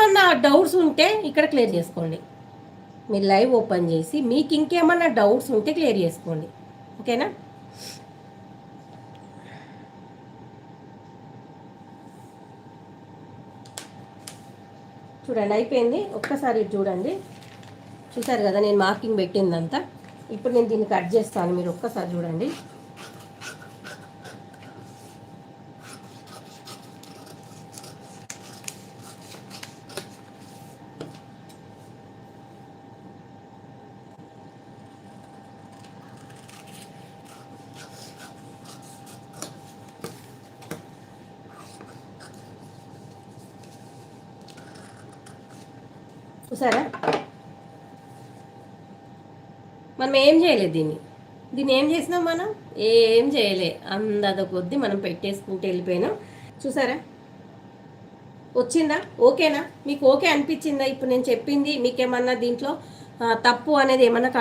ఇంకేమన్నా డౌట్స్ ఉంటే ఇక్కడ క్లియర్ చేసుకోండి. మీరు లైవ్ ఓపెన్ చేసి మీకు ఇంకేమన్నా డౌట్స్ ఉంటే క్లియర్ చేసుకోండి. ఓకేనా? చూడండి అయిపోయింది. ఒక్కసారి చూడండి. చూసారు కదా నేను మార్కింగ్ పెట్టిందంతా. ఇప్పుడు నేను దీన్ని కట్ చేస్తాను, మీరు ఒక్కసారి చూడండి. చూసారా, మనం ఏం చేయలేదు దీన్ని ఏం చేసినాం, మనం ఏం చేయలే. అందద కొద్దీ మనం పెట్టేసుకుంటూ వెళ్ళిపోయినాం. చూసారా వచ్చిందా? ఓకేనా? మీకు ఓకే అనిపించిందా ఇప్పుడు నేను చెప్పింది? మీకేమన్నా దీంట్లో తప్పు అనేది ఏమన్నా